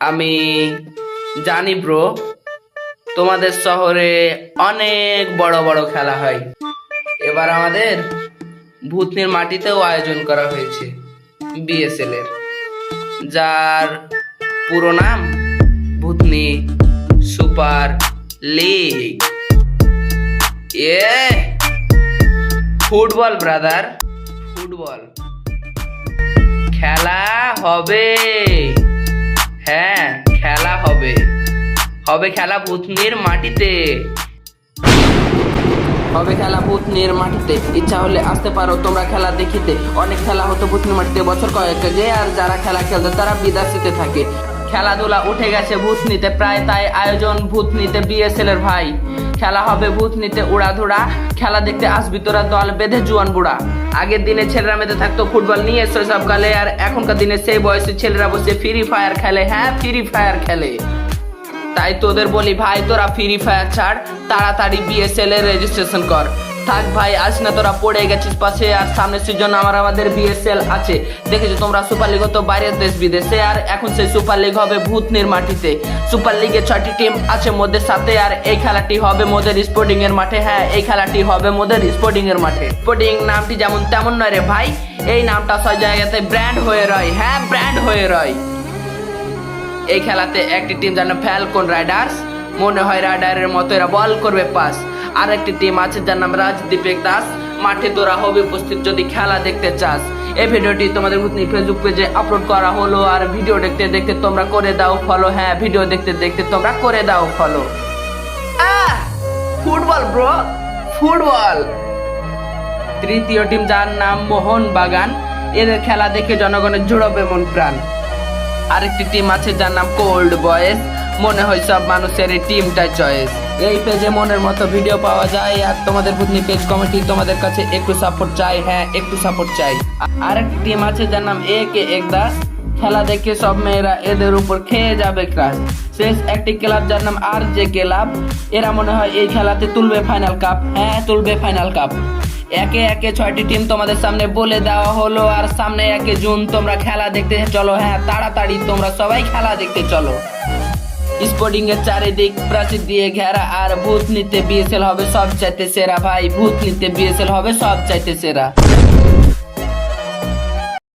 আমি জানি ব্রো, তোমাদের শহরে অনেক বড় বড় খেলা হয়। এবার আমাদের ভূতনির মাটিতেও আয়োজন করা হয়েছে বিএসএল এর, যার পুরো নাম Bhutni super league. Football brother, football খেলা হবে। হ্যাঁ, খেলা হবে, খেলা ভূতনির মাটিতে, খেলা ভূতনির মাটিতে। ইচ্ছা হলে আসতে পারো তোমরা খেলা দেখিতে। অনেক খেলা হতো ভূতনির মাটিতে বছর কয়েক আগে, আর যারা খেলা খেলতো তারা বিদেশিতে থাকে। খেলাধুলা উঠে গেছে ভূতনিতে প্রায়, তাই আয়োজন ভূতনিতে বিএসএল এর ভাই। খেলা হবে ভূতনিতে উড়াধুরা, খেলা দেখতে আসবি তোরা দল বেঁধে জুয়ান বুড়া। আগের দিনে ছেলেরা মেতে থাকতো ফুটবল নিয়ে শৈশবকালে, আর এখনকার দিনে সেই বয়সে ছেলেরা বসে ফ্রি ফায়ার খেলে। হ্যাঁ, ফ্রি ফায়ার খেলে। তাই তোদের বলি ভাই, তোরা ফ্রি ফায়ার ছাড়, তাড়াতাড়ি বিএসএল এর রেজিস্ট্রেশন কর। থাক ভাই, আজ না তোরা পড়ে গেছিস পাশে, আর সামনের সিজন আমাদের বিএসএল আছে। দেখেছো তোমরা সুপার লিগ হতো বাইরের দেশ বিদেশে, আর এখন সেই সুপার লিগ হবে ভূতনির মাটিতে। সুপার লিগে 6টি টিম আছে মোদের সাথে, আর এই খেলাটি হবে মোদের স্পোর্টিং এর মাঠে। হ্যাঁ, এই খেলাটি হবে মোদের স্পোর্টিং এর মাঠে। স্পোর্টিং নামটি যেমন তেমন নয় রে ভাই, এই নামটা সব জায়গাতে ব্র্যান্ড হয়ে রয়। হ্যাঁ, ব্র্যান্ড হয়ে রয়। এই খেলাতে একটি টিম যেন ফ্যালকন রাইডার্স, মনে হয় রাইডারের মতো এরা বল করবে পাস। আর একটি টিম আছে যার নাম রাজদীপক দাস। মাঠে তোরা হবে উপস্থিত যদি খেলা দেখতে চাস। এই ভিডিওটি তোমাদের ভূতনি ফেসবুক পেজে আপলোড করা হলো, আর ভিডিও দেখতে দেখতে তোমরা করে দাও ফলো। হ্যাঁ, ভিডিও দেখতে দেখতে তোমরা করে দাও ফলো। Football bro, football. তৃতীয় টিম যার নাম মোহন বাগান, এদের খেলা দেখে জনগণের জুড়বে মন প্রাণ। আরেকটি টিম আছে যার নাম কোল্ড বয়েজ, মনে হয় সব মানুষের এই টিমটাই চয়েস। এই পেজে মনের মতো ভিডিও পাওয়া যায়, আর তোমাদের ভূতনি পেজ কমিটি তোমাদের কাছে একটু সাপোর্ট চাই। হ্যাঁ, একটু সাপোর্ট চাই। আরেকটি টিম আছে যার নাম একে একদাস, খেলা দেখে সব মেয়েরা এদের উপর খেয়ে যাবে ক্রাশ। শেষ একটি ক্লাব যার নাম আর জে ক্লাব, এরা মনে হয় এই খেলাতে তুলবে ফাইনাল কাপ। হ্যাঁ, তুলবে ফাইনাল কাপ। একে একে 6টি টিম তোমাদের সামনে বলে দেওয়া হলো, আর সামনে 1 জুন তোমরা খেলা দেখতে চলো। হ্যাঁ, তাড়াতাড়ি তোমরা সবাই খেলা দেখতে চলো। স্পোর্টিং এর চারিদিক প্রাচীর দিয়ে ঘেরা, আর ভূতনিতে বিএসএল হবে সব চাইতে সেরা ভাই। ভূতনিতে বিএসএল হবে সব চাইতে সেরা।